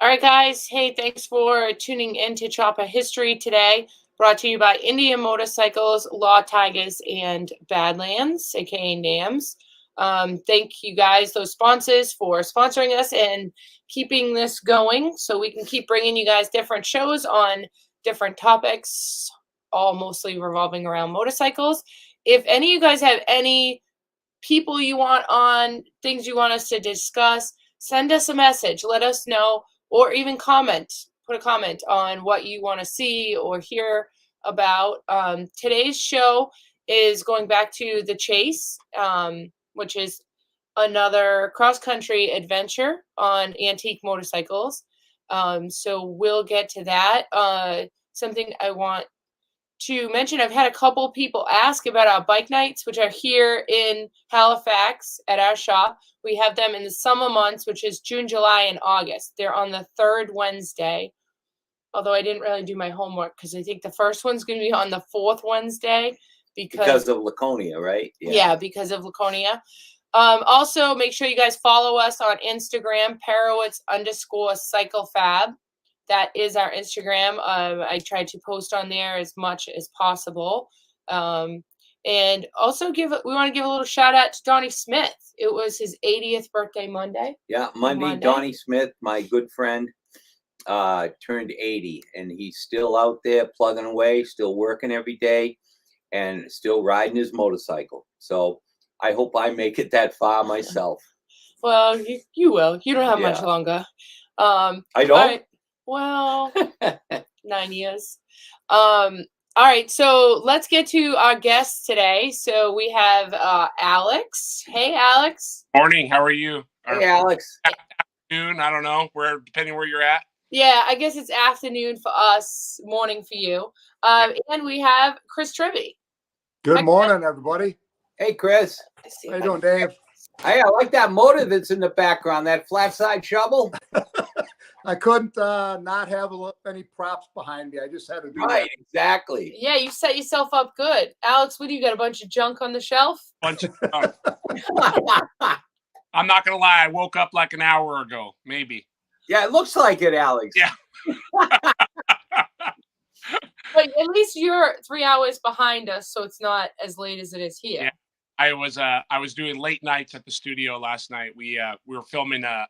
All right, guys. Hey, thanks for tuning in to Choppa History today. Brought to you by Indian Motorcycles, Law Tigers, and Badlands, aka NAMS. Thank you guys, those sponsors, for sponsoring us and keeping this going so we can keep bringing you guys different shows on different topics, all mostly revolving around motorcycles. If any of you guys have any people you want on, things you want us to discuss, send us a message. Let us know. Or even put a comment on what you want to see or hear about. Today's show is going back to the Chase, which is another cross-country adventure on antique motorcycles. So we'll get to that. Something I want to mention, I've had a couple people ask about our bike nights, which are here in Halifax at our shop. We have them in the summer months, which is June, July, and August. They're on the third Wednesday, although I didn't really do my homework because I think the first one's going to be on the fourth Wednesday because of Laconia, right? Yeah, because of Laconia. Also, make sure you guys follow us on Instagram, Perowitz_CycleFab. That is our Instagram. I try to post on there as much as possible. And also we want to give a little shout out to Donnie Smith. It was his 80th birthday Monday. Yeah, Monday. Donnie Smith, my good friend, turned 80, and he's still out there plugging away, still working every day, and still riding his motorcycle. So I hope I make it that far myself. Well, you will. You don't have much longer. I don't? Right. Well, 9 years. All right, so let's get to our guests today. So we have Alex. Hey, Alex. Morning. How are you? Hey, Alex. Afternoon. I don't know. Depending where you're at. Yeah, I guess it's afternoon for us, morning for you. And we have Chris Tribbey. Good morning, everybody. Hey, Chris. How you doing, Dave? Hey, I like that motor that's in the background, that flat side shovel. I couldn't not have any props behind me. I just had to do that. Exactly. Yeah, you set yourself up good. Alex, what do you got, a bunch of junk on the shelf? Bunch of junk. I'm not going to lie. I woke up like an hour ago, maybe. Yeah, it looks like it, Alex. Yeah. But at least you're 3 hours behind us, so it's not as late as it is here. Yeah. I was doing late nights at the studio last night. We were filming a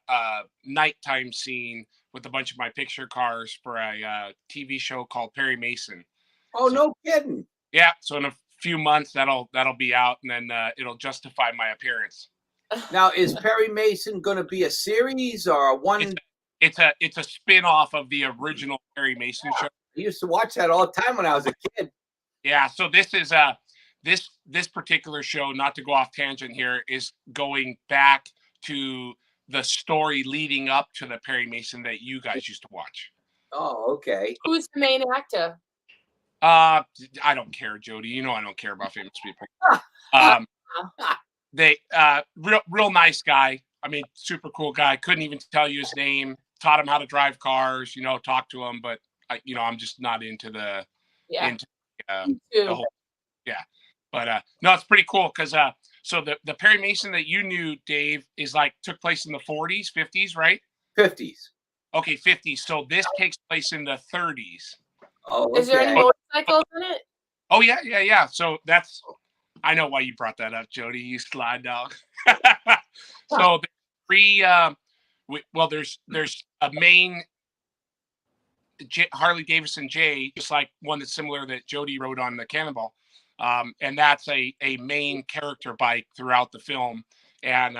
nighttime scene with a bunch of my picture cars for a TV show called Perry Mason. Oh, so, no kidding. Yeah. So in a few months that'll be out, and then it'll justify my appearance. Now, is Perry Mason going to be a series or one? It's a spin-off of the original Perry Mason show. I used to watch that all the time when I was a kid. Yeah. So this is this particular show, not to go off tangent here, is going back to the story leading up to the Perry Mason that you guys used to watch. Oh, okay. Who's the main actor? I don't care, Jody. You know I don't care about famous people. Real nice guy. I mean, super cool guy. Couldn't even tell you his name. Taught him how to drive cars. Talk to him, but I'm just not into the whole. Yeah. But no, it's pretty cool because so the Perry Mason that you knew, Dave, is took place in the 40s, 50s, right? 50s. Okay, 50s. So this takes place in the 30s. Oh, okay. Is there any motorcycles in it? Oh yeah. So I know why you brought that up, Jody. You slide dog. So there's a main Harley Davidson J, just like one that's similar that Jody rode on the Cannonball. And that's a main character bike throughout the film. And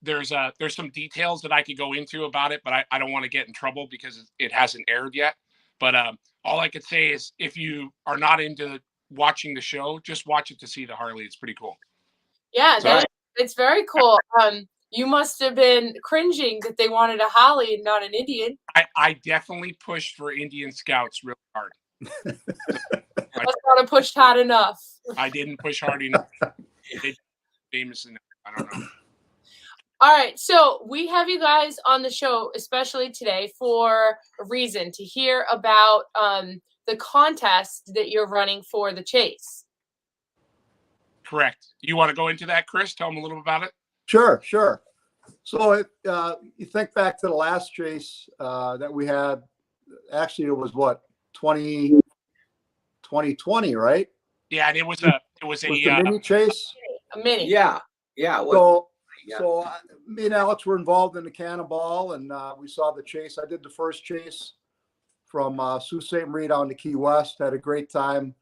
there's some details that I could go into about it, but I don't want to get in trouble because it hasn't aired yet. But all I could say is if you are not into watching the show, just watch it to see the Harley. It's pretty cool. Yeah, it's very cool. You must have been cringing that they wanted a Harley and not an Indian. I definitely pushed for Indian Scouts really hard. I must not have pushed hard enough. I didn't push hard enough. Famous enough. I don't know. All right, so we have you guys on the show, especially today, for a reason, to hear about the contest that you're running for the Chase. Correct. You want to go into that, Chris? Tell them a little about it. Sure. So you think back to the last chase that we had. Actually, it was what 2020, right? Yeah, and it was a Was the mini chase? A mini. Yeah, yeah. It was, yeah. So me and Alex were involved in the Cannonball, and we saw the chase. I did the first chase from Sault Ste. Marie down to Key West. Had a great time,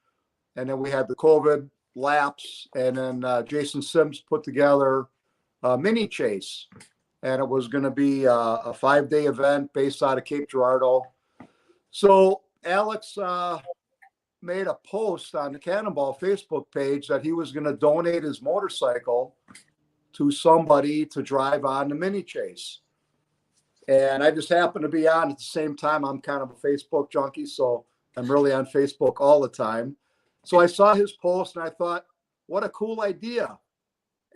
and then we had the COVID lapse, and then Jason Sims put together a mini chase, and it was going to be a 5-day event based out of Cape Girardeau. So Alex made a post on the Cannonball Facebook page that he was going to donate his motorcycle to somebody to drive on the mini chase. And I just happened to be on at the same time. I'm kind of a Facebook junkie, so I'm really on Facebook all the time. So I saw his post and I thought, what a cool idea.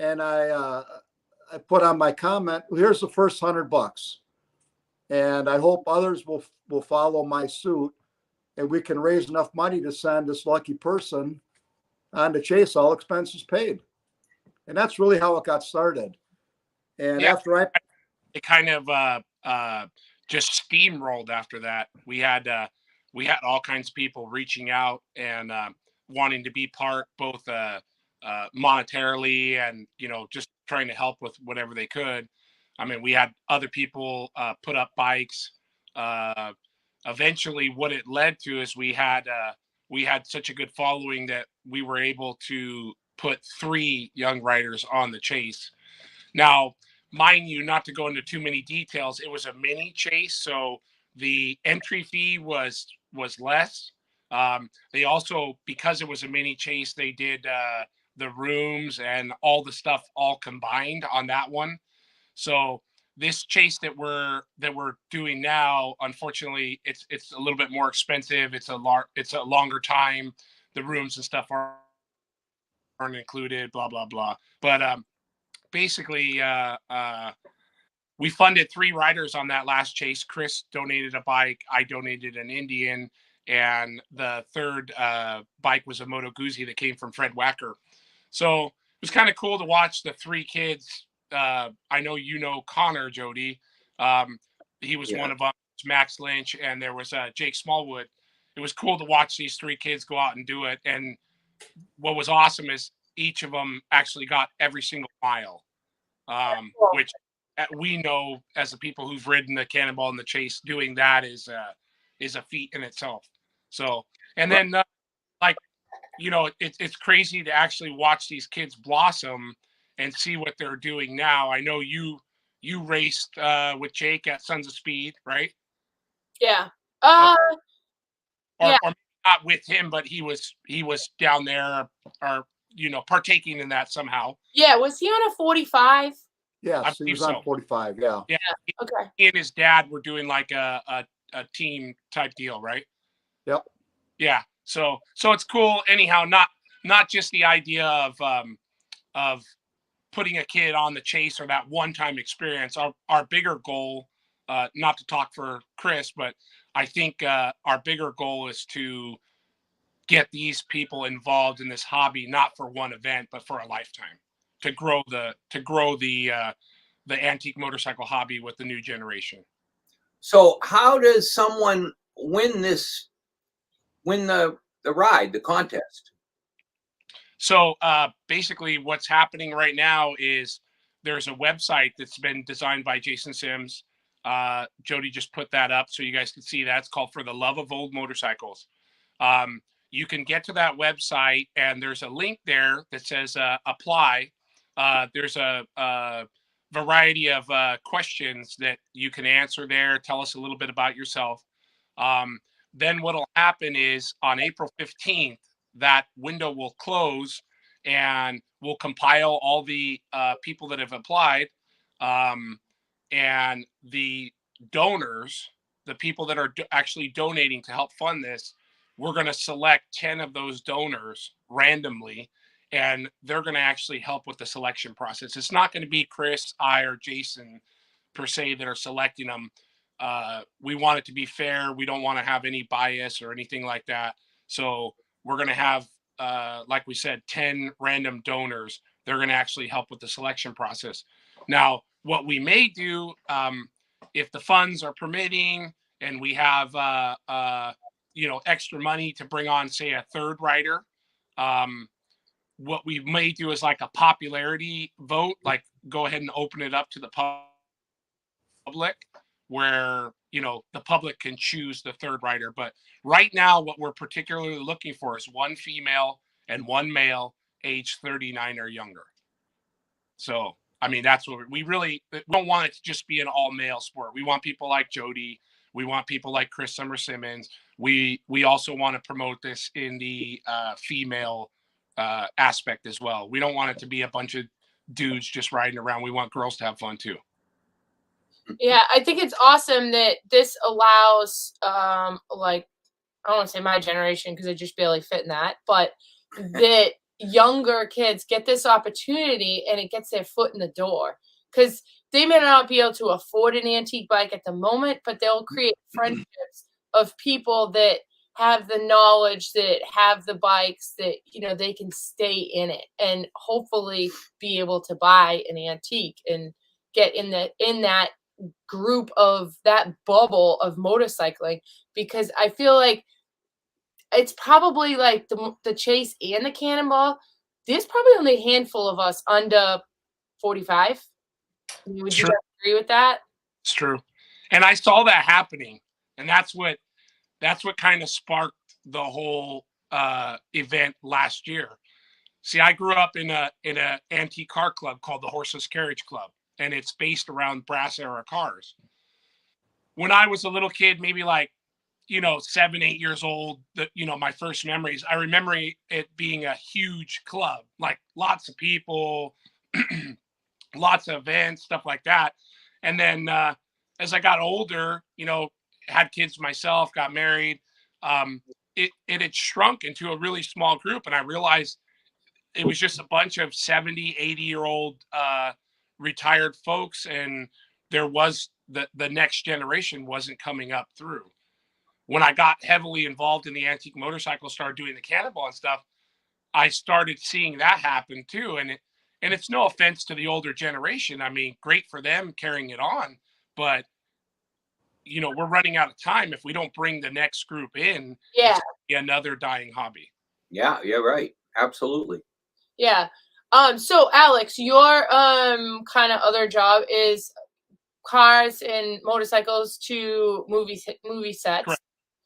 And I put on my comment, well, here's the first $100. And I hope others will follow my suit, and we can raise enough money to send this lucky person on the chase, all expenses paid. And that's really how it got started. And Yeah. after it kind of just steamrolled after that. We had all kinds of people reaching out and wanting to be part, both monetarily and just trying to help with whatever they could. I mean, we had other people put up bikes. Eventually, what it led to is we had such a good following that we were able to put 3 young riders on the chase. Now, mind you, not to go into too many details, it was a mini chase, so the entry fee was less. They also, because it was a mini chase, they did the rooms and all the stuff all combined on that one. So this chase that we're doing now, unfortunately, it's a little bit more expensive. It's a longer time. The rooms and stuff aren't included. Blah blah blah. But basically, we funded 3 riders on that last chase. Chris donated a bike. I donated an Indian. And the third bike was a Moto Guzzi that came from Fred Wacker. So it was kind of cool to watch the 3 kids. I know Connor, Jody. He was one of us, Max Lynch, and there was Jake Smallwood. It was cool to watch these 3 kids go out and do it. And what was awesome is each of them actually got every single mile, which we know as the people who've ridden the Cannonball and the Chase, doing that is a feat in itself. So, and then it's crazy to actually watch these kids blossom and see what they're doing now. I know you raced with Jake at Sons of Speed, right? Yeah. Or not with him, but he was down there, or partaking in that somehow. Yeah, was he on a 45? Yes, he was on 45. Yeah. Yeah. Okay. He and his dad were doing like a team type deal, right? Yep. Yeah. So it's cool. Anyhow, not just the idea of putting a kid on the chase or that one-time experience. Our bigger goal, not to talk for Chris, but I think our bigger goal is to get these people involved in this hobby, not for one event, but for a lifetime, to grow the antique motorcycle hobby with the new generation. So how does someone win the ride, the contest? So basically what's happening right now is there's a website that's been designed by Jason Sims. Jody just put that up so you guys can see that. It's called For the Love of Old Motorcycles. You can get to that website and there's a link there that says apply. There's a variety of questions that you can answer there. Tell us a little bit about yourself. Then what'll happen is on April 15th, that window will close and we'll compile all the people that have applied, and the donors, the people that are actually donating to help fund this. We're going to select 10 of those donors randomly, and they're going to actually help with the selection process. It's not going to be Chris, I, or Jason per se that are selecting them. We want it to be fair. We don't want to have any bias or anything like that. So we're going to have, like we said, 10 random donors. They're going to actually help with the selection process. Now, what we may do, if the funds are permitting and we have extra money to bring on, say, a third rider, what we may do is like a popularity vote, like go ahead and open it up to the public, where the public can choose the third rider. But right now, what we're particularly looking for is one female and one male, age 39 or younger. So, I mean, that's what we don't want it to just be an all male sport. We want people like Jody. We want people like Chris Summer Simmons. We also want to promote this in the female aspect as well. We don't want it to be a bunch of dudes just riding around. We want girls to have fun too. Yeah, I think it's awesome that this allows, like, I don't want to say my generation because I just barely fit in that, but that younger kids get this opportunity and it gets their foot in the door, because they may not be able to afford an antique bike at the moment, but they'll create friendships of people that have the knowledge, that have the bikes, that they can stay in it and hopefully be able to buy an antique and get in that group of that bubble of motorcycling. Because I feel like it's probably like the Chase and the Cannonball, there's probably only a handful of us under 45. Would you agree with that? It's true. And I saw that happening, and that's what kind of sparked the whole event last year. See, I grew up in a antique car club called the Horseless Carriage Club, and it's based around brass era cars. When I was a little kid, maybe like 7, 8 years old, my first memories, I remember it being a huge club, like lots of people, lots of events, stuff like that. And then as I got older, had kids myself, got married, it had shrunk into a really small group. And I realized it was just a bunch of 70, 80-year-old retired folks. And there was the next generation wasn't coming up through. When I got heavily involved in the antique motorcycle, started doing the Cannonball and stuff, I started seeing that happen too. And it's no offense to the older generation. I mean, great for them carrying it on, but we're running out of time if we don't bring the next group in. Yeah, it's another dying hobby. Yeah, right. Absolutely. Yeah. So Alex, your kind of other job is cars and motorcycles to movie sets. Correct.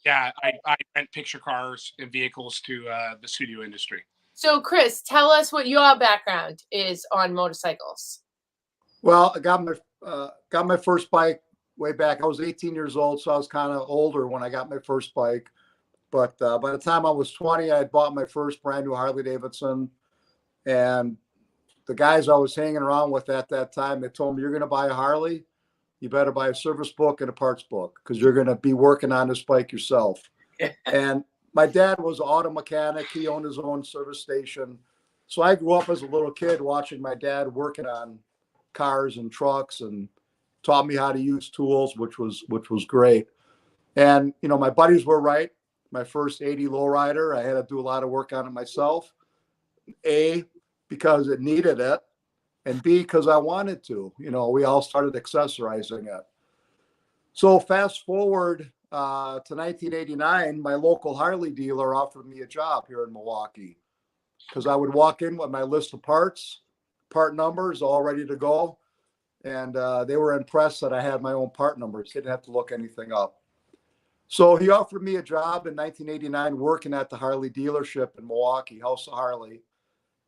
Yeah, I rent picture cars and vehicles to the studio industry. So Chris, tell us what your background is on motorcycles. Well, I got my first bike way back. I was 18 years old, so I was kind of older when I got my first bike. But by the time I was 20, I had bought my first brand new Harley Davidson. And the guys I was hanging around with at that time, they told me, you're going to buy a Harley, you better buy a service book and a parts book, because you're going to be working on this bike yourself. And my dad was an auto mechanic. He owned his own service station. So I grew up as a little kid watching my dad working on cars and trucks, and taught me how to use tools, which was great. And, my buddies were right. My first 80 lowrider, I had to do a lot of work on it myself. A, because it needed it, and B, because I wanted to. We all started accessorizing it. So fast forward to 1989, my local Harley dealer offered me a job here in Milwaukee, because I would walk in with my list of parts, part numbers, all ready to go. And they were impressed that I had my own part numbers. Didn't have to look anything up. So he offered me a job in 1989 working at the Harley dealership in Milwaukee, House of Harley.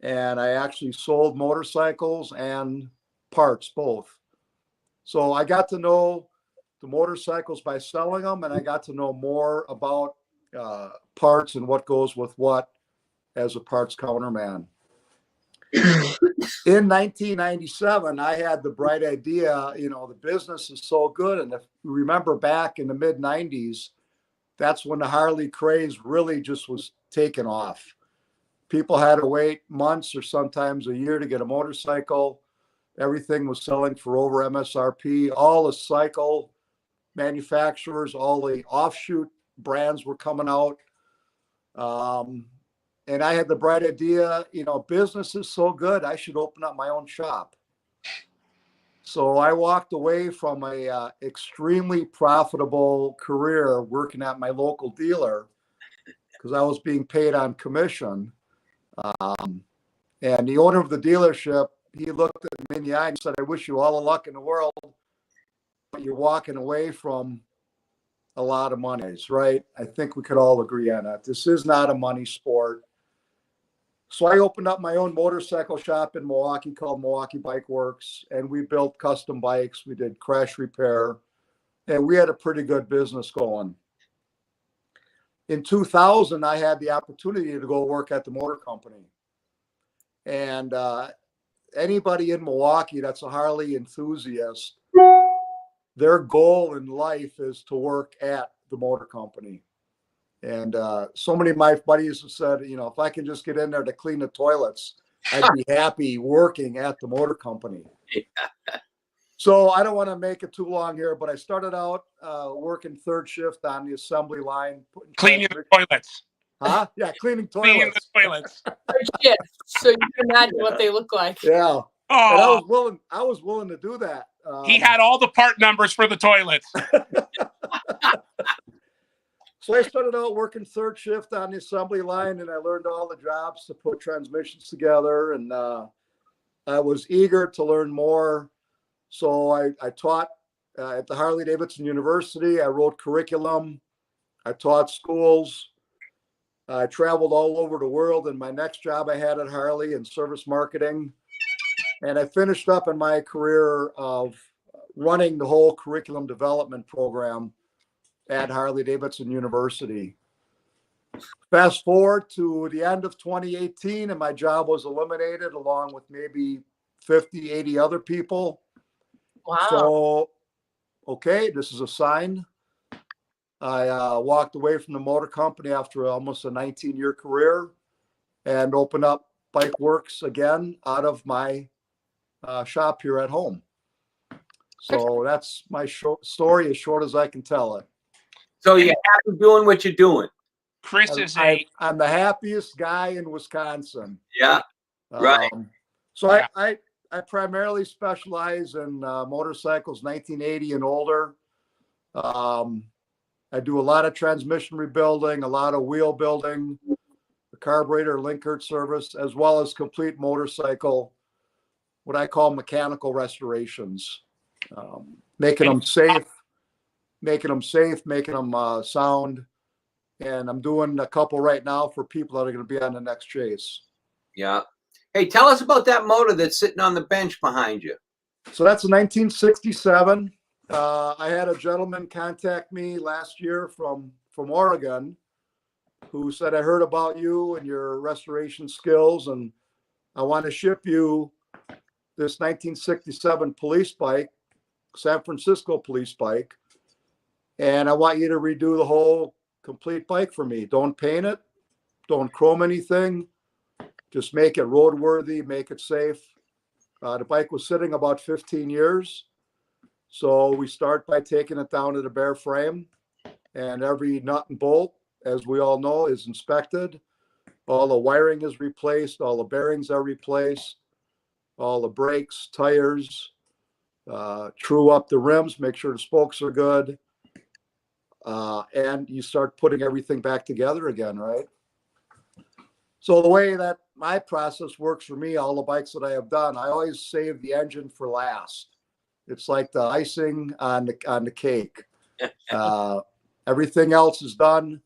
And I actually sold motorcycles and parts, both. So I got to know the motorcycles by selling them, and I got to know more about parts and what goes with what as a parts counterman. In 1997, I had the bright idea, the business is so good. And if you remember back in the mid 90s, that's when the Harley craze really just was taking off. People had to wait months or sometimes a year to get a motorcycle. Everything was selling for over MSRP. All the cycle manufacturers, all the offshoot brands were coming out. And I had the bright idea, business is so good, I should open up my own shop. So I walked away from a extremely profitable career working at my local dealer because I was being paid on commission. And the owner of the dealership, he looked at me in the eye and said, "I wish you all the luck in the world, but you're walking away from a lot of monies," right? I think we could all agree on that. This is not a money sport. So I opened up my own motorcycle shop in Milwaukee called Milwaukee Bike Works, and we built custom bikes. We did crash repair, and we had a pretty good business going. In 2000, I had the opportunity to go work at the motor company. And anybody in Milwaukee that's a Harley enthusiast, their goal in life is to work at the motor company. And so many of my buddies have said, you know, if I can just get in there to clean the toilets, I'd be happy working at the motor company. So I don't want to make it too long here, but I started out working third shift on the assembly line. Cleaning the toilets. Huh? Yeah, cleaning Cleaning toilets. the toilets. Yeah, so you can imagine what they look like. Yeah. Oh, And I was willing to do that. he had all the part numbers for the toilets. So I started out working third shift on the assembly line, and I learned all the jobs to put transmissions together. And I was eager to learn more. So I taught at the Harley-Davidson University. I wrote curriculum. I taught schools. I traveled all over the world. And my next job I had at Harley in service marketing. And I finished up in my career of running the whole curriculum development program at Harley-Davidson University. Fast forward to the end of 2018, and my job was eliminated along with maybe 50, 80 other people. Wow. So, okay, this is a sign. I walked away from the motor company after almost a 19-year career and opened up Bike Works again out of my shop here at home. So that's my story, as short as I can tell it. So you're happy doing what you're doing. Chris is a I'm the happiest guy in Wisconsin. Yeah. Right. So Yeah. I primarily specialize in motorcycles 1980 and older. I do a lot of transmission rebuilding, a lot of wheel building, the carburetor linkert service, as well as complete motorcycle, what I call mechanical restorations, making them safe, making them sound. And I'm doing a couple right now for people that are going to be on the next chase. Yeah. Hey, tell us about that motor that's sitting on the bench behind you. So that's a 1967. I had a gentleman contact me last year from Oregon who said, "I heard about you and your restoration skills, and I want to ship you this 1967 police bike, San Francisco police bike, and I want you to redo the whole complete bike for me. Don't paint it, don't chrome anything, just make it roadworthy, make it safe." The bike was sitting about 15 years. So we start by taking it down to the bare frame, and every nut and bolt, as we all know, is inspected. All the wiring is replaced, all the bearings are replaced, all the brakes, tires, true up the rims, make sure the spokes are good. And you start putting everything back together again, right? So the way that my process works for me, all the bikes that I have done, I always save the engine for last. It's like the icing on the cake. Everything else is done.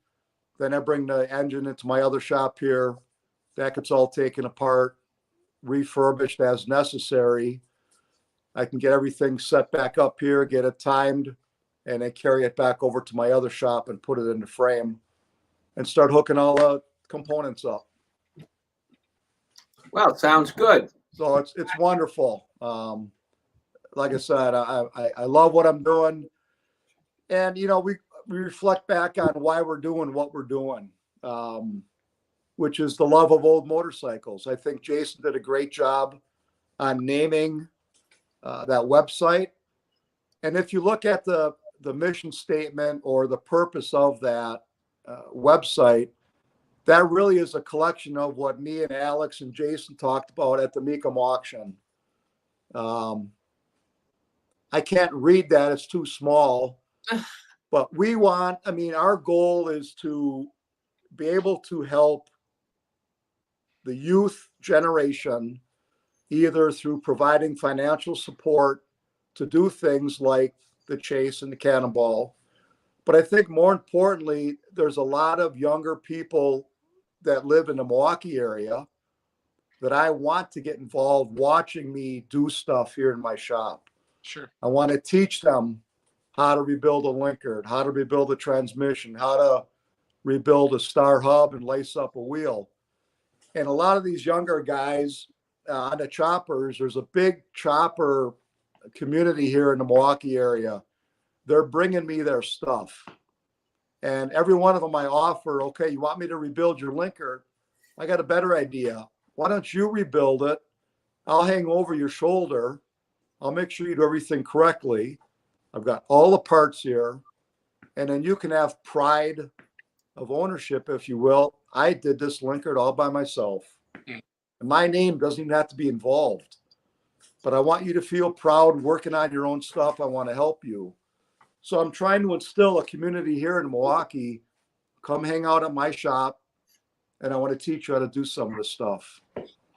Then I bring the engine into my other shop here. That gets all taken apart, refurbished as necessary. I can get everything set back up here, get it timed, and then carry it back over to my other shop and put it in the frame and start hooking all the components up. Well, sounds good. So it's wonderful. Like I said, I love what I'm doing. And, you know, we reflect back on why we're doing what we're doing, which is the love of old motorcycles. I think Jason did a great job on naming that website. And if you look at the mission statement or the purpose of that website, that really is a collection of what me and Alex and Jason talked about at the Mecum auction. I can't read that. It's too small. But we want, I mean, our goal is to be able to help the youth generation either through providing financial support to do things like the chase and the cannonball. But I think more importantly, there's a lot of younger people that live in the Milwaukee area that I want to get involved watching me do stuff here in my shop. Sure. I want to teach them how to rebuild a linker, how to rebuild a transmission, how to rebuild a star hub and lace up a wheel. And a lot of these younger guys on the choppers, there's a big chopper community here in the Milwaukee area. They're bringing me their stuff. And every one of them I offer, okay, you want me to rebuild your linker? I got a better idea. Why don't you rebuild it? I'll hang over your shoulder. I'll make sure you do everything correctly. I've got all the parts here. And then you can have pride of ownership, if you will. I did this linker all by myself. And my name doesn't even have to be involved. But I want you to feel proud working on your own stuff. I want to help you. So I'm trying to instill a community here in Milwaukee. Come hang out at my shop, and I want to teach you how to do some of this stuff.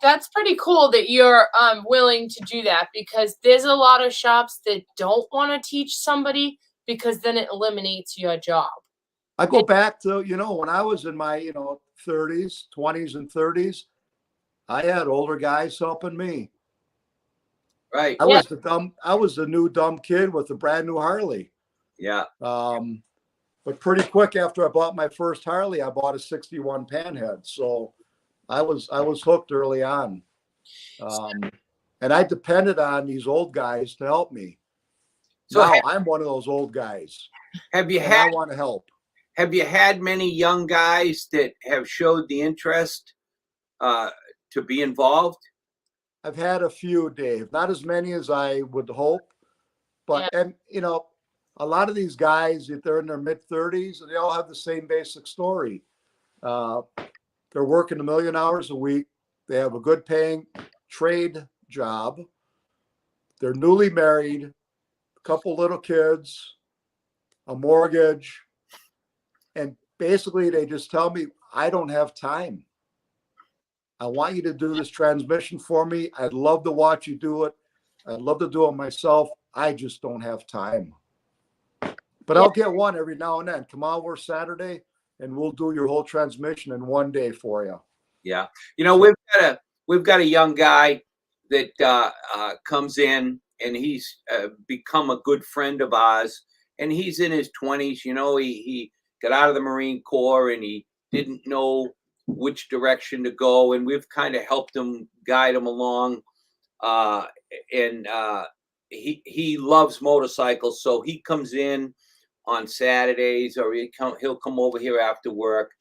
That's pretty cool that you're willing to do that, because there's a lot of shops that don't want to teach somebody because then it eliminates your job. I go back to, when I was in my, 30s, 20s and 30s, I had older guys helping me. Right. I was the new dumb kid with a brand new Harley. Yeah. But pretty quick after I bought my first Harley, I bought a 61 Panhead. So I was hooked early on. And I depended on these old guys to help me. So now I'm one of those old guys. I want to help. Have you had many young guys that have showed the interest to be involved? I've had a few, Dave. Not as many as I would hope. But, and a lot of these guys, if they're in their mid-30s, they all have the same basic story. They're working 1 million hours a week. They have a good paying trade job. They're newly married, a couple little kids, a mortgage. And basically they just tell me, I don't have time. I want you to do this transmission for me. I'd love to watch you do it. I'd love to do it myself. I just don't have time. But I'll get one every now and then. Come on, we're Saturday, and we'll do your whole transmission in one day for you. Yeah. We've got a young guy that comes in, and he's become a good friend of ours. And he's in his 20s. He got out of the Marine Corps, and he didn't know which direction to go. And we've kind of helped him, guide him along. He loves motorcycles, so he comes in on Saturdays, or he'll come over here after work.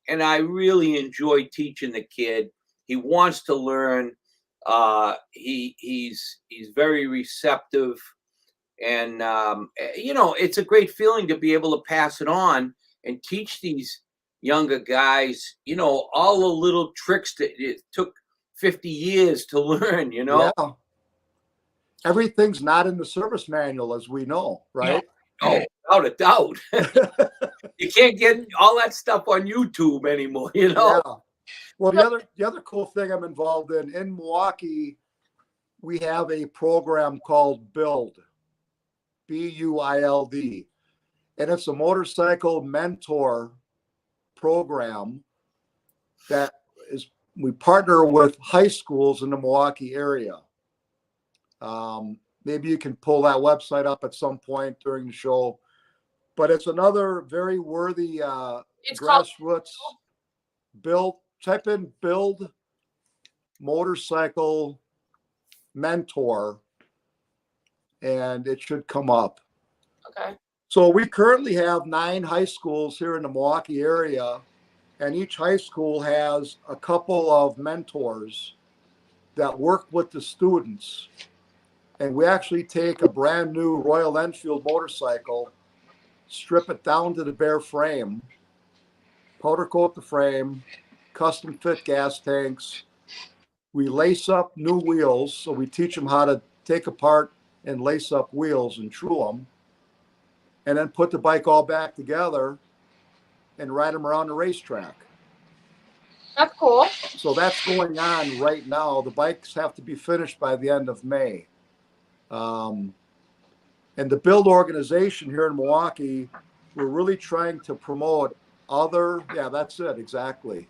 And I really enjoy teaching the kid. He wants to learn. He's very receptive, and it's a great feeling to be able to pass it on and teach these younger guys, all the little tricks that it took 50 years to learn. Yeah. Everything's not in the service manual, as we know, right? Oh, without a doubt. You can't get all that stuff on YouTube anymore, Yeah. Well, the other cool thing I'm involved in Milwaukee, we have a program called Build, BUILD, and it's a motorcycle mentor program that we partner with high schools in the Milwaukee area. Maybe you can pull that website up at some point during the show, but it's another very worthy grassroots build. Type in Build Motorcycle Mentor, and it should come up. Okay. So we currently have 9 high schools here in the Milwaukee area, and each high school has a couple of mentors that work with the students. And we actually take a brand new Royal Enfield motorcycle, strip it down to the bare frame, powder coat the frame, custom fit gas tanks. We lace up new wheels, so we teach them how to take apart and lace up wheels and true them, and then put the bike all back together and ride them around the racetrack. That's cool. So that's going on right now. The bikes have to be finished by the end of May. And the build organization here in Milwaukee, we're really trying to promote other, yeah, that's it, exactly.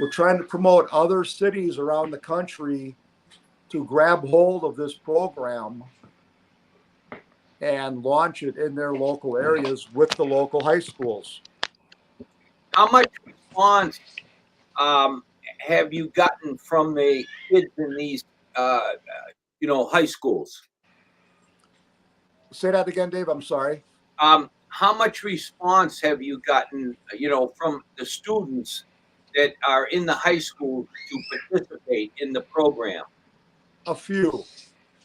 We're trying to promote other cities around the country to grab hold of this program and launch it in their local areas with the local high schools. How much response have you gotten from the kids in these, high schools? Say that again, Dave. I'm sorry. How much response have you gotten, from the students that are in the high school to participate in the program? A few.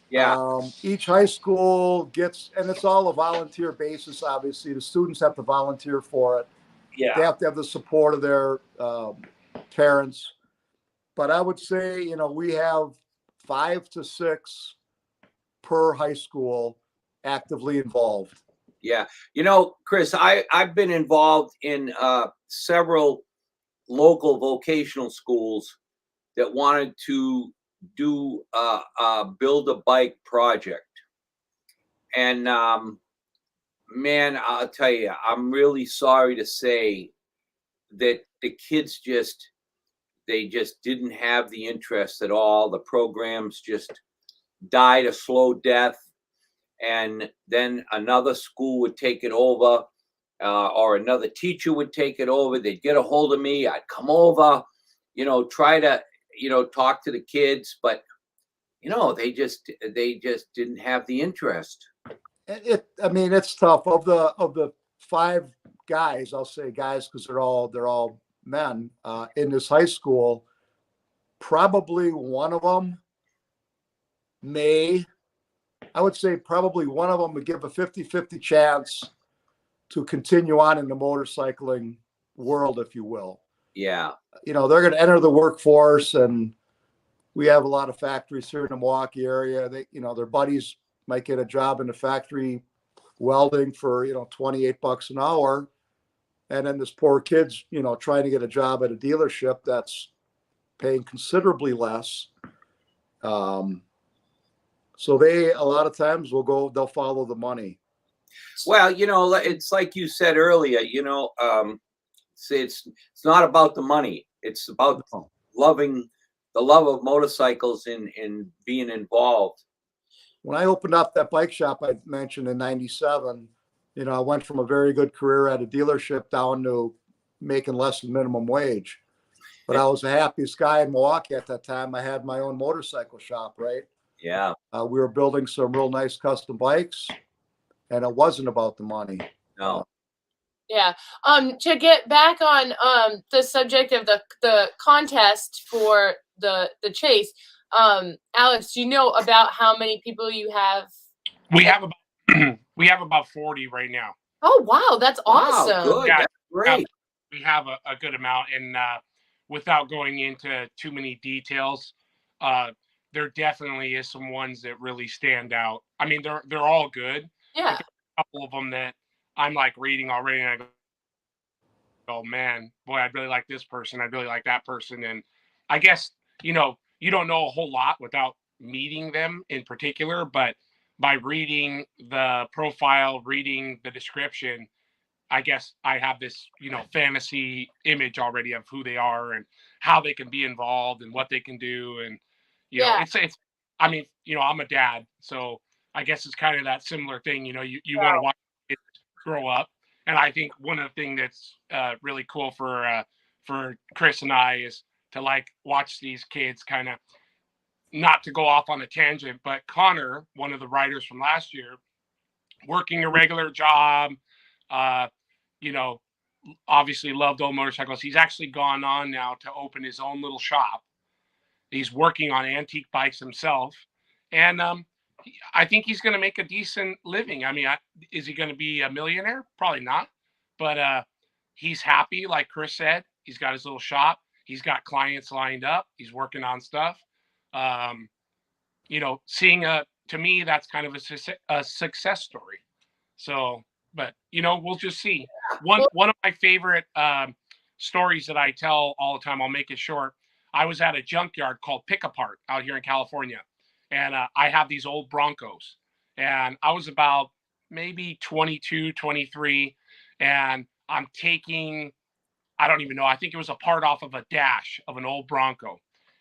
Yeah. Each high school gets, and it's all a volunteer basis, obviously. The students have to volunteer for it. They Yeah. have to have the support of their parents. But I would say, we have 5 to 6 per high school actively involved. Yeah. Chris, I've been involved in several local vocational schools that wanted to do build a bike project. And man, I'll tell you, I'm really sorry to say that the kids they just didn't have the interest at all. The programs just died a slow death. And then another school would take it over, or another teacher would take it over. They'd get a hold of me. I'd come over, try to, talk to the kids, but they just didn't have the interest. It's tough. Of the 5 guys, I'll say guys because they're all men in this high school. Probably one of them I would say probably one of them would give a 50-50 chance to continue on in the motorcycling world, if you will. Yeah. They're going to enter the workforce, and we have a lot of factories here in the Milwaukee area. Their buddies might get a job in the factory welding for, $28 an hour. And then this poor kid's, trying to get a job at a dealership that's paying considerably less. So a lot of times they'll follow the money. Well, it's like you said earlier, it's not about the money. It's about loving the love of motorcycles and being involved. When I opened up that bike shop I mentioned in 97, I went from a very good career at a dealership down to making less than minimum wage. But I was the happiest guy in Milwaukee at that time. I had my own motorcycle shop, right? Yeah. We were building some real nice custom bikes, and it wasn't about the money. No. Yeah. To get back on the subject of the contest for the chase, Alex, do you know about how many people you have? We have about 40 right now. Oh wow, that's awesome. Wow, good. Yeah, that's great. We have a good amount, and without going into too many details, there definitely is some ones that really stand out. I mean, they're all good. Yeah. But there's a couple of them that I'm like reading already, and I go, oh man, boy, I'd really like this person. I'd really like that person. And I guess, you don't know a whole lot without meeting them in particular, but by reading the profile, reading the description, I guess I have this, fantasy image already of who they are and how they can be involved and what they can do. And, it's, I'm a dad, so I guess it's kind of that similar thing. You want to watch it grow up. And I think one of the things that's really cool for Chris and I is to watch these kids kind of, not to go off on a tangent, but Connor, one of the writers from last year, working a regular job, obviously loved old motorcycles. He's actually gone on now to open his own little shop. He's working on antique bikes himself. And I think he's going to make a decent living. I mean, is he going to be a millionaire? Probably not. But he's happy, like Chris said. He's got his little shop. He's got clients lined up. He's working on stuff. Seeing to me, that's kind of a success story. So, but we'll just see. One of my favorite stories that I tell all the time, I'll make it short. I was at a junkyard called Pick Apart out here in California, and I have these old Broncos, and I was about maybe 22, 23, and I'm taking, I don't even know, I think it was a part off of a dash of an old Bronco.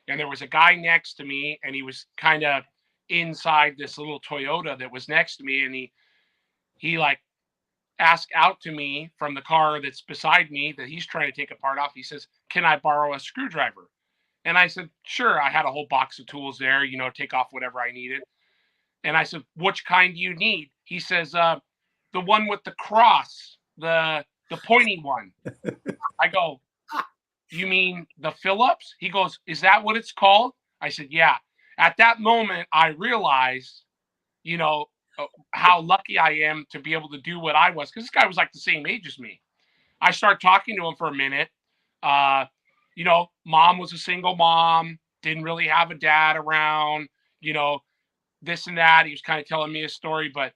And there was a guy next to me, and he was kind of inside this little Toyota that was next to me, and he like asked out to me from the car that's beside me that he's trying to take a part off. He says, "Can I borrow a screwdriver?" And I said, "Sure." I had a whole box of tools there, take off whatever I needed. And I said, "Which kind do you need?" He says, "The one with the cross, the pointy one." I go, "You mean the Phillips?" He goes, "Is that what it's called?" I said, "Yeah." At that moment, I realized, how lucky I am to be able to do what I was, because this guy was like the same age as me. I started talking to him for a minute. Mom was a single mom, didn't really have a dad around, this and that. He was kind of telling me a story, but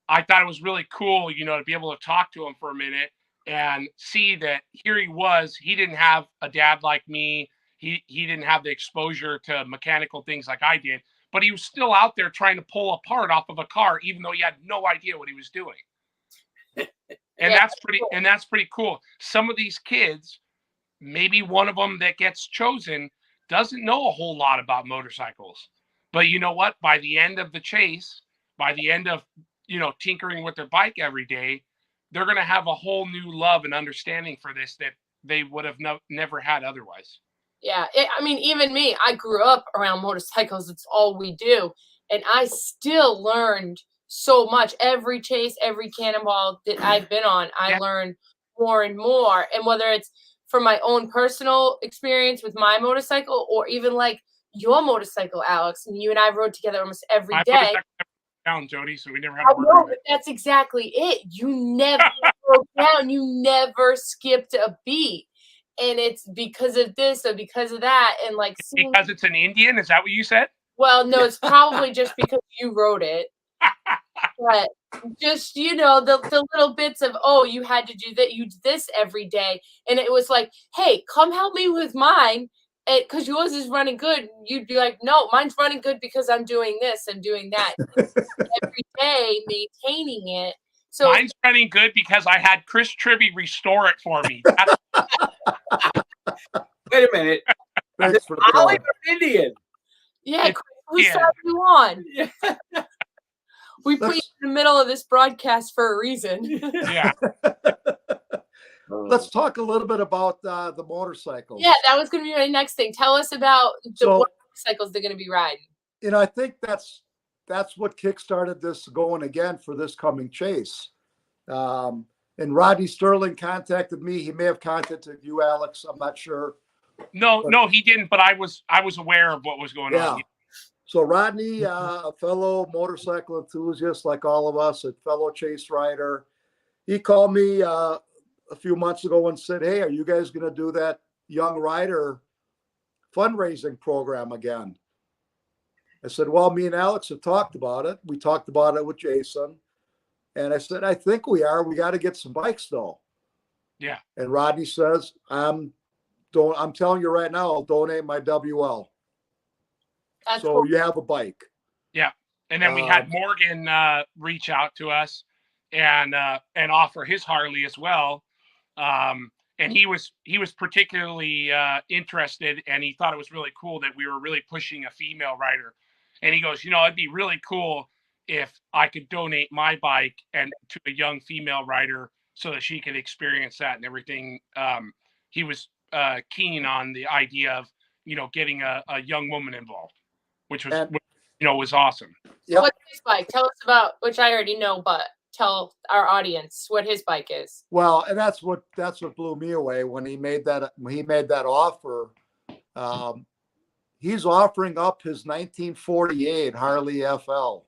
I thought it was really cool, to be able to talk to him for a minute and see that here he was. He didn't have a dad like me. He didn't have the exposure to mechanical things like I did, but he was still out there trying to pull a part off of a car, even though he had no idea what he was doing. And that's pretty cool. Some of these kids, maybe one of them that gets chosen doesn't know a whole lot about motorcycles, but you know what? By the end of the chase, by the end of, tinkering with their bike every day, they're going to have a whole new love and understanding for this that they would have never had otherwise. Yeah. Even me, I grew up around motorcycles. It's all we do. And I still learned so much. Every chase, every cannonball that I've been on, I learned more and more. And whether it's from my own personal experience with my motorcycle, or even like your motorcycle, Alex, and you and I rode together almost every day. Down, Jody, so we never had to work. But that's exactly it. You never broke down. You never skipped a beat. And it's because of this or because of that. And like, because it's an Indian, is that what you said? Well, no, it's probably just because you wrote it. But just, the little bits of, oh, you had to do that. You did this every day. And it was like, hey, come help me with mine. Because yours is running good. You'd be like, no, mine's running good because I'm doing this and doing that. Every day, maintaining it. So mine's running good because I had Chris Tribbey restore it for me. Wait a minute. Thanks for the Olive Indian. Yeah, who saw you on? Yeah. We put you in the middle of this broadcast for a reason. Yeah. Let's talk a little bit about the motorcycles. Yeah, that was going to be my next thing. Tell us about what motorcycles they're going to be riding. I think that's what kickstarted this going again for this coming chase. And Rodney Sterling contacted me. He may have contacted you, Alex. I'm not sure. No, he didn't. But I was aware of what was going on. So Rodney, a fellow motorcycle enthusiast like all of us, a fellow chase rider, he called me a few months ago and said, "Hey, are you guys going to do that young rider fundraising program again?" I said, "Well, me and Alex have talked about it. We talked about it with Jason." And I said, "I think we are. We got to get some bikes though." Yeah. And Rodney says, I'm telling you right now, I'll donate my WL. That's so cool. You have a bike. Yeah. And then we had Morgan reach out to us and offer his Harley as well. And he was particularly interested, and he thought it was really cool that we were really pushing a female rider. And he goes, it'd be really cool if I could donate my bike and to a young female rider so that she could experience that and everything. He was keen on the idea of, getting a young woman involved, which was, was awesome. Yep. What's his bike? Tell us about, which I already know, but tell our audience what his bike is. Well, and that's what blew me away when he made that offer. He's offering up his 1948 Harley FL.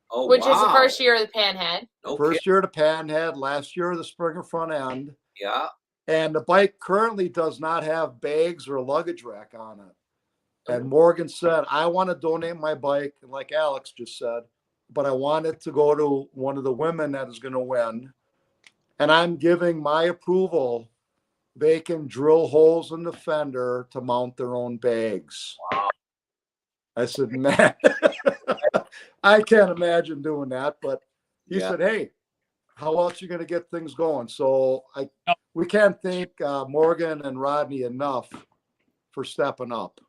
Oh, which is the first year of the Panhead. First year of the Panhead, last year of the Springer front end. Yeah. And the bike currently does not have bags or luggage rack on it. And Morgan said, I want to donate my bike, and like Alex just said, but I want it to go to one of the women that is going to win. And I'm giving my approval. They can drill holes in the fender to mount their own bags. Wow. I said, man, I can't imagine doing that. But he Yeah. said, hey, how else are you going to get things going? So we can't thank Morgan and Rodney enough for stepping up.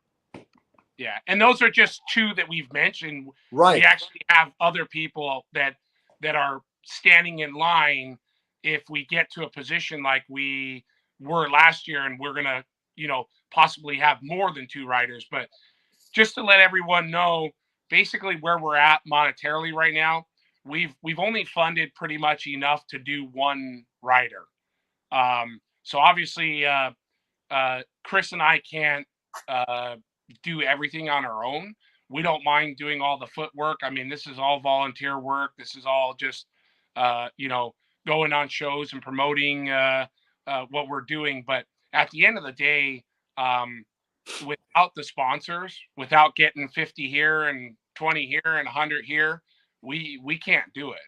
Yeah, and those are just two that we've mentioned. Right. We actually have other people that are standing in line if we get to a position like we were last year, and we're gonna, possibly have more than 2 riders. But just to let everyone know, basically where we're at monetarily right now, we've only funded pretty much enough to do 1 rider. So obviously, Chris and I can't do everything on our own. We don't mind doing all the footwork. I mean, this is all volunteer work. This is all just, going on shows and promoting what we're doing. But at the end of the day, without the sponsors, without getting 50 here and 20 here and 100 here, we can't do it.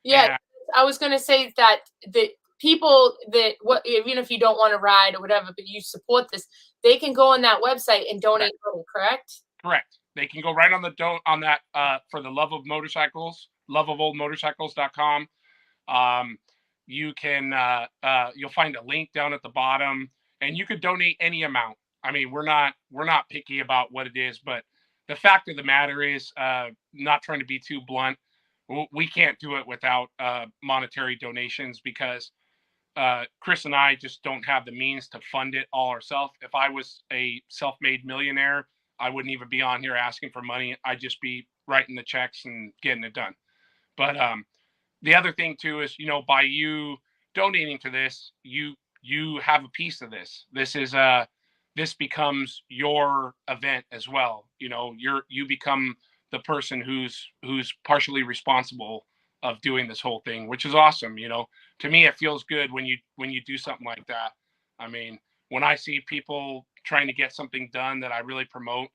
Yeah, And I was going to say that the people that, even if you don't want to ride or whatever, but you support this, they can go on that website and donate money, correct? correct. They can go right on that for the love of motorcycles, loveofoldmotorcycles.com. You can you'll find a link down at the bottom, and you could donate any amount. I mean, we're not picky about what it is, but the fact of the matter is, not trying to be too blunt, we can't do it without monetary donations, because Chris and I just don't have the means to fund it all ourselves. If I was a self-made millionaire, I wouldn't even be on here asking for money. I'd just be writing the checks and getting it done. But the other thing too is, by you donating to this, you have a piece of this. This becomes your event as well. You become the person who's partially responsible of doing this whole thing, which is awesome. To me, it feels good when you do something like that. I mean, when I see people trying to get something done that I really promote,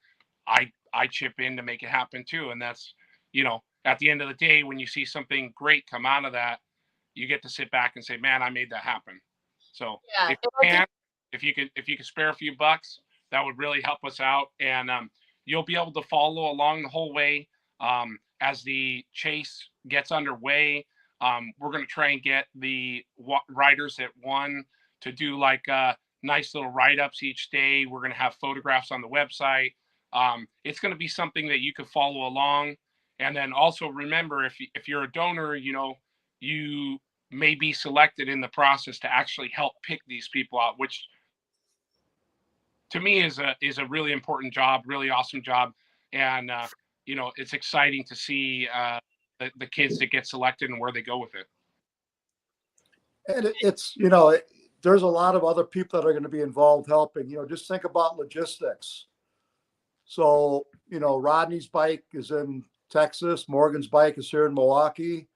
I chip in to make it happen too. And that's, at the end of the day, when you see something great come out of that, you get to sit back and say, man, I made that happen. So Yeah. if you could spare a few bucks, that would really help us out. And you'll be able to follow along the whole way. As the chase gets underway, we're going to try and get the riders that won to do like nice little write-ups each day. We're going to have photographs on the website. It's going to be something that you can follow along. And then also remember, if you're a donor, you may be selected in the process to actually help pick these people out, which to me is a really important job, really awesome job. And, it's exciting to see the kids that get selected and where they go with it. And it's, there's a lot of other people that are going to be involved helping. Just think about logistics. So, Rodney's bike is in Texas. Morgan's bike is here in Milwaukee.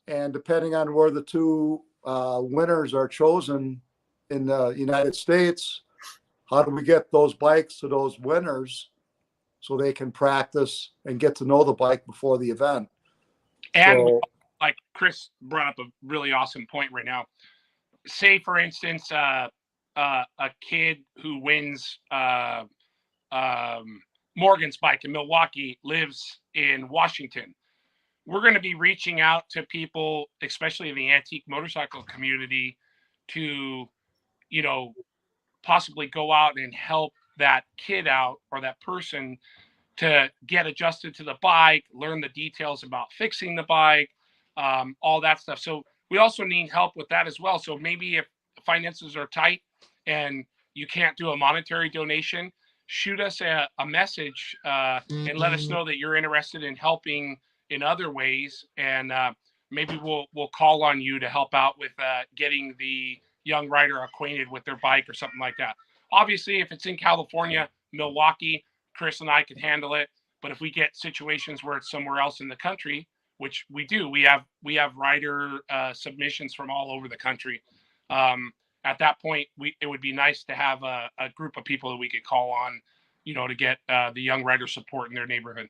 And depending on where the 2 winners are chosen in the United States, how do we get those bikes to those winners so they can practice and get to know the bike before the event? And like Chris brought up a really awesome point right now. Say, for instance, a kid who wins Morgan's bike in Milwaukee lives in Washington. We're going to be reaching out to people, especially in the antique motorcycle community, to, possibly go out and help that kid out or that person to get adjusted to the bike, learn the details about fixing the bike, all that stuff. So we also need help with that as well. So maybe if finances are tight and you can't do a monetary donation, shoot us a message and let us know that you're interested in helping in other ways. And maybe we'll call on you to help out with getting the young rider acquainted with their bike or something like that. Obviously, if it's in California, Milwaukee, Chris and I can handle it. But if we get situations where it's somewhere else in the country, which we do, we have rider submissions from all over the country. At that point, it would be nice to have a group of people that we could call on to get the young rider support in their neighborhood.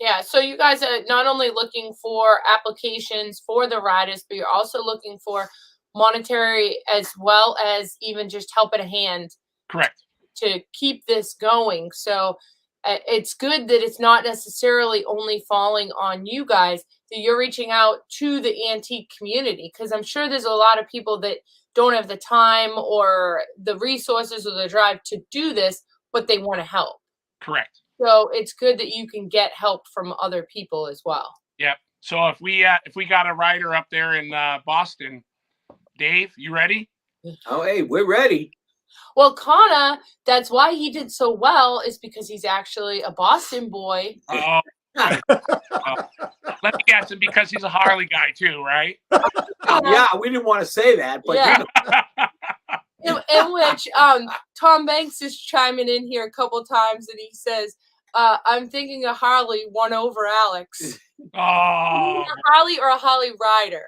Yeah, so you guys are not only looking for applications for the riders, but you're also looking for monetary as well as even just helping a hand. Correct. To keep this going. So it's good that it's not necessarily only falling on you guys, that you're reaching out to the antique community, because I'm sure there's a lot of people that don't have the time or the resources or the drive to do this, but they want to help. Correct. So it's good that you can get help from other people as well. Yep. So if we got a rider up there in Boston, Dave, you ready? Oh, hey, we're ready. Well, Connor, that's why he did so well, is because he's actually a Boston boy. Oh, let me guess, and because he's a Harley guy too, right? Yeah, we didn't want to say that, but Yeah. In which Tom Banks is chiming in here a couple times, and he says, I'm thinking a Harley won over Alex. Oh, A Harley or a Harley rider?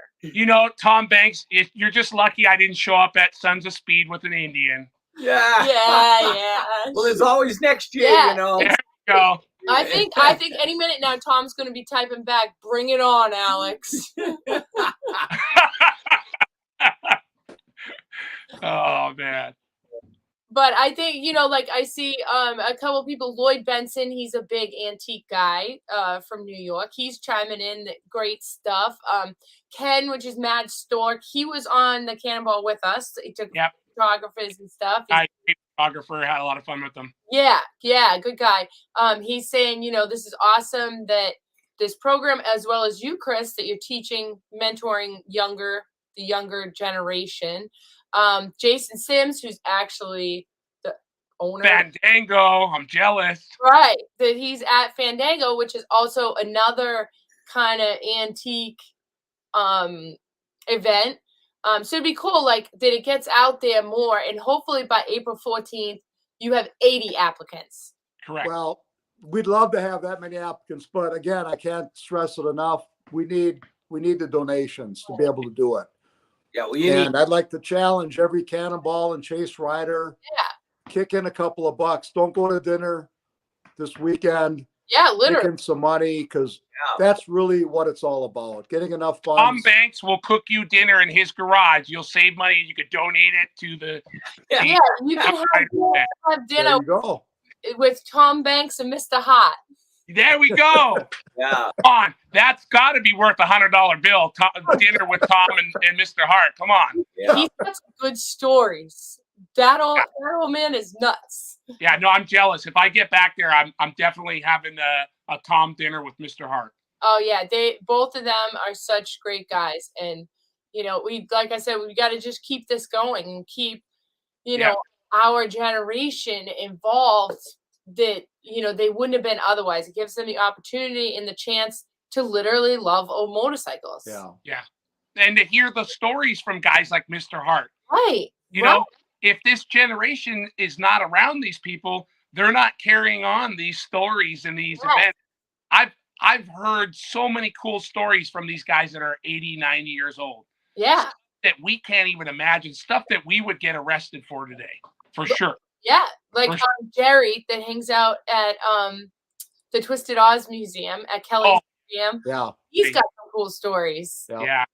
Tom Banks, you're just lucky I didn't show up at Sons of Speed with an Indian. Yeah. Well, there's always next year, Yeah. There you go. I think any minute now Tom's going to be typing back, "Bring it on, Alex." Oh man. But I think, like I see a couple people, Lloyd Benson, he's a big antique guy from New York. He's chiming in great stuff. Ken, which is Mad Stork, he was on the Cannonball with us. He took photographers and stuff. Photographer, had a lot of fun with them. Yeah, good guy. He's saying, this is awesome that this program, as well as you, Chris, that you're teaching, mentoring the younger generation. Jason Sims, who's actually the owner. Fandango, I'm jealous. Right, that he's at Fandango, which is also another kind of antique event. So it'd be cool, like, that it gets out there more, and hopefully by April 14th, you have 80 applicants. Correct. Well, we'd love to have that many applicants, but again, I can't stress it enough. We need the donations to be able to do it. Yeah, I'd like to challenge every Cannonball and Chase rider. Yeah. Kick in a couple of bucks. Don't go to dinner this weekend. Yeah, literally. Kick in some money, because that's really what it's all about. Getting enough funds. Tom Banks will cook you dinner in his garage. You'll save money and you could donate it to the. Yeah, you can have dinner There you go. with Tom Banks and Mr. Hot. There we go. Yeah. Come on. That's got to be worth $100 bill. Dinner with Tom and Mr. Hart. Come on. Yeah. He's got some good stories. That old man is nuts. Yeah, no, I'm jealous. If I get back there, I'm definitely having a Tom dinner with Mr. Hart. Oh yeah, both of them are such great guys, and like I said, we got to just keep this going and keep our generation involved. That they wouldn't have been otherwise. It gives them the opportunity and the chance to literally love old motorcycles. Yeah, and to hear the stories from guys like Mr. Hart. Right. If this generation is not around these people, they're not carrying on these stories and these events. I've heard so many cool stories from these guys that are 80, 90 years old. Yeah. Stuff that we can't even imagine, stuff that we would get arrested for today, for sure. Yeah, like Jerry that hangs out at the Twisted Oz Museum at Kelly's Museum. Yeah. He's got some cool stories. Yeah.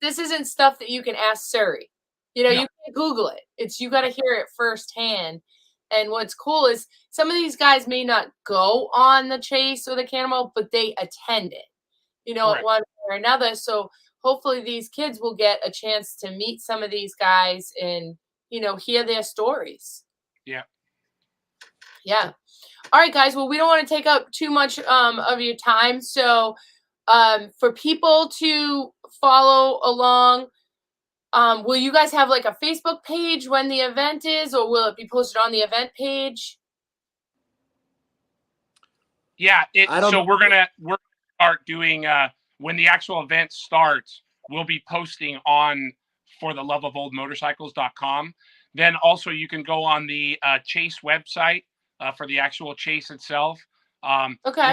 This isn't stuff that you can ask Surrey. You can't Google it. You got to hear it firsthand. And what's cool is some of these guys may not go on the Chase or the Cannonball, but they attend it, at one or another. So hopefully these kids will get a chance to meet some of these guys and, hear their stories. Yeah. Yeah. All right, guys. Well, we don't want to take up too much of your time. So for people to follow along, will you guys have like a Facebook page when the event is, or will it be posted on the event page? Yeah. We're gonna start doing when the actual event starts. We'll be posting on for the loveofoldmotorcycles.com. Then also you can go on the Chase website for the actual Chase itself. Okay.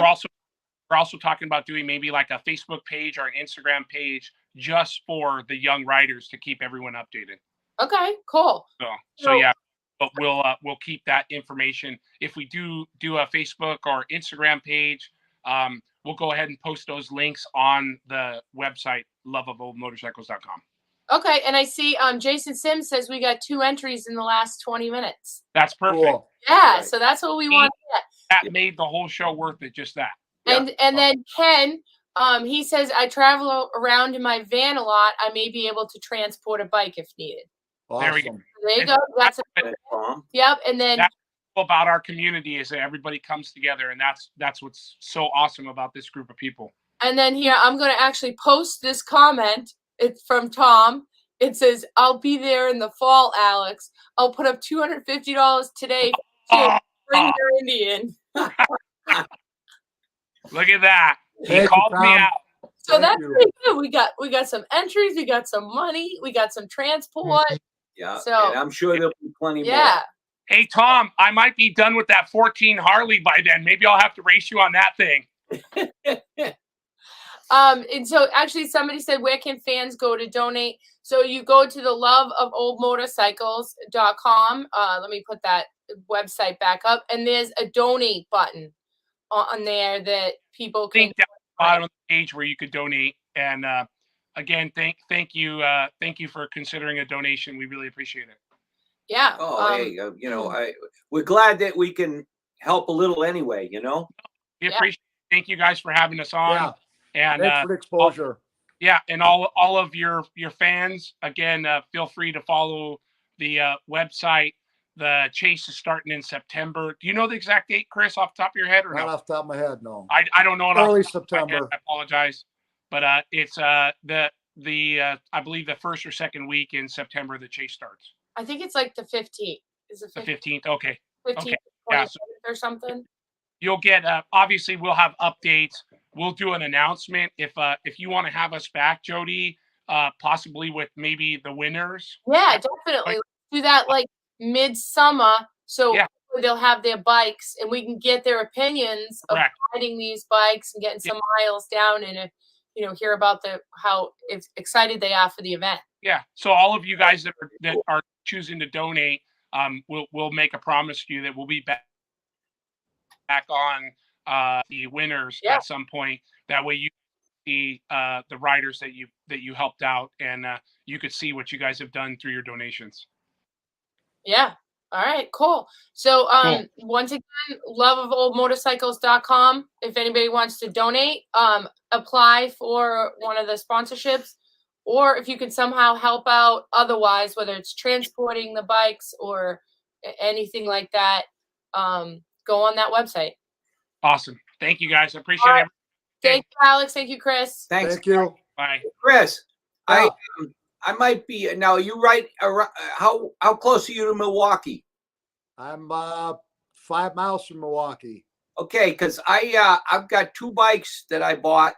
We're also talking about doing maybe like a Facebook page or an Instagram page just for the young riders to keep everyone updated. Okay, cool. So yeah, but we'll keep that information. If we do a Facebook or Instagram page, we'll go ahead and post those links on the website, loveofoldmotorcycles.com. Okay, and I see Jason Sims says we got 2 entries in the last 20 minutes. That's perfect. Cool. Yeah, Right. so that's what we want to get. That made the whole show worth it, just that. And then Ken, he says, I travel around in my van a lot. I may be able to transport a bike if needed. There we go. Awesome. There you go. That's Tom. yep. And then That's about our community is that everybody comes together, and that's what's so awesome about this group of people. here, I'm going to actually post this comment. It's from Tom. It says, I'll be there in the fall, Alex. I'll put up $250 today. Bring your Indian. Look at that. He Thank you, called me Tom. out. So Thank that's you. pretty good. We got some entries. We got some money. We got some transport. Yeah. So- and I'm sure there'll be plenty Yeah. Hey, Tom, I might be done with that 14 Harley by then. Maybe I'll have to race you on that thing. more. And so actually somebody said, where can fans go to donate? So you go to the loveofoldmotorcycles.com. Let me put that website back up. And there's a donate button on there that people I can. think down at the bottom of the page where you could donate. And again, thank you for considering a donation. We really appreciate it. Yeah. Oh, hey, we're glad that we can help a little anyway, We Yeah. appreciate it. Thank you guys for having us on. Yeah. And Thanks for the exposure. yeah, and all of your fans, again, feel free to follow the website. The chase is starting in September. Do you know the exact date, Chris, off the top of your head, or Not no? off the top of my head, no. I don't know it off Early the top of my head. September. I apologize, but it's I believe the first or second week in September the chase starts. I think it's like the 15th. Is it The 15th? 15th. Okay. 15th, Yeah, 25th or something? You'll get obviously we'll have updates. We'll do an announcement if you want to have us back, Jody, possibly with maybe the winners. Yeah, definitely. Let's do that like midsummer. So Yeah. they'll have their bikes and we can get their opinions of Correct. riding these bikes and getting some miles down and hear about how excited they are for the event. Yeah. So all of you guys that are choosing to donate, we'll make a promise to you that we'll be back on the winners Yeah. at some point. That way you see the riders that you helped out, and you could see what you guys have done through your donations. Yeah. All right, cool. So Cool. once again, loveofoldmotorcycles.com. If anybody wants to donate, apply for one of the sponsorships, or if you could somehow help out otherwise, whether it's transporting the bikes or anything like that, go on that website. Awesome. Thank you guys. I appreciate All right. it. Thank you, Alex. Thank you, Chris. Thanks, Thank you. Bye. Chris. Yeah. I might be now. You right? How close are you to Milwaukee? I'm 5 miles from Milwaukee. Okay, because I've got 2 bikes that I bought.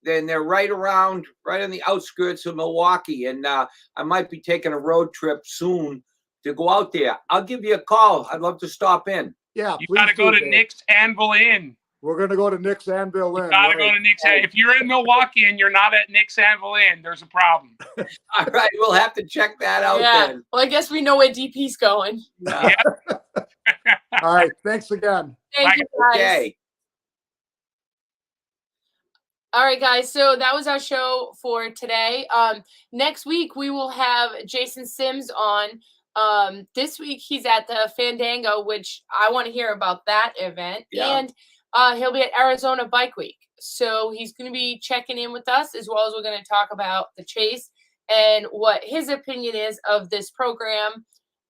Then they're right on the outskirts of Milwaukee, and I might be taking a road trip soon to go out there. I'll give you a call. I'd love to stop in. Yeah, You please got to go do, to Dave. Nick's Anvil Inn. We're going to go to Nick's Anvil Inn. Got to go right. to Nick's. If you're in Milwaukee and you're not at Nick's Anvil Inn, there's a problem. All right, we'll have to check that out Yeah. then. Well, I guess we know where DP's going. Yeah. All right. Thanks again. Thank Bye. you, guys. Okay. All right, guys. So that was our show for today. Next week we will have Jason Sims on. This week he's at the Fandango, which I want to hear about that event. Yeah. And he'll be at Arizona Bike Week. So he's going to be checking in with us, as well as we're going to talk about the chase and what his opinion is of this program.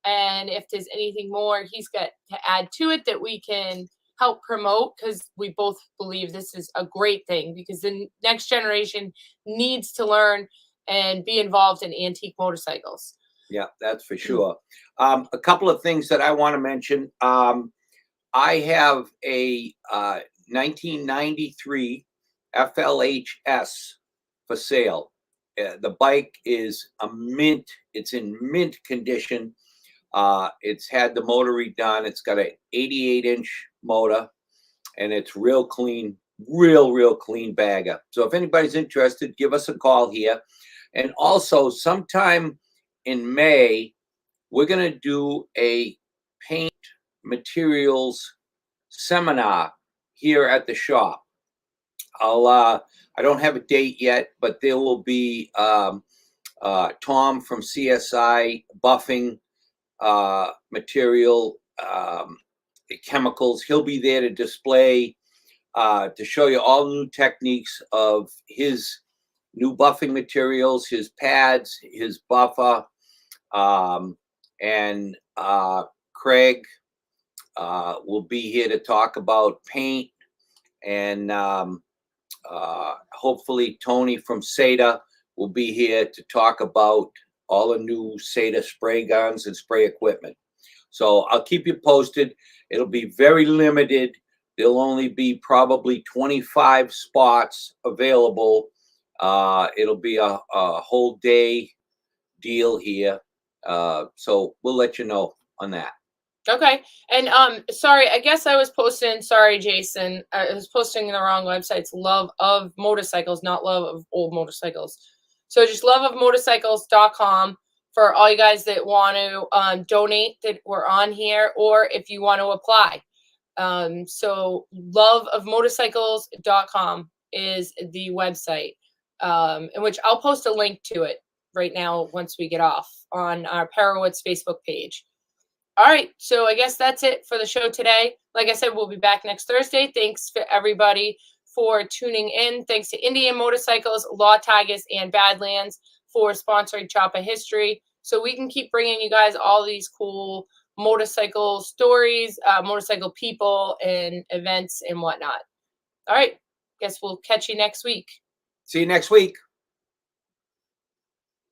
And if there's anything more he's got to add to it that we can help promote, because we both believe this is a great thing, because the next generation needs to learn and be involved in antique motorcycles. Yeah, that's for sure. A couple of things that I want to mention. I have a 1993 FLHS for sale. The bike is a mint. It's in mint condition. It's had the motor redone. It's got an 88-inch motor, and it's real clean, real clean bagger. So if anybody's interested, give us a call here. And also, sometime in May, we're going to do a paint materials seminar here at the shop. I don't have a date yet, but there will be Tom from CSI buffing material chemicals. He'll be there to display, to show you all new techniques of his new buffing materials, his pads, his buffer, and Craig will be here to talk about paint, and hopefully Tony from SATA will be here to talk about all the new SATA spray guns and spray equipment. So I'll keep you posted. It'll be very limited. There'll only be probably 25 spots available. It'll be a whole day deal here. So we'll let you know on that. Okay. And sorry, I guess I was posting, sorry, Jason, I was posting in the wrong website. It's Love of Motorcycles, not Love of Old Motorcycles. So just loveofmotorcycles.com for all you guys that want to donate that were on here, or if you want to apply. So loveofmotorcycles.com is the website, in which I'll post a link to it right now once we get off on our Parowitz Facebook page. All right, so I guess that's it for the show today. Like I said, we'll be back next Thursday. Thanks for everybody for tuning in. Thanks to Indian Motorcycles, Law Tigers, and Badlands for sponsoring Chopper History, so we can keep bringing you guys all these cool motorcycle stories, motorcycle people, and events and whatnot. All right, guess we'll catch you next week. See you next week.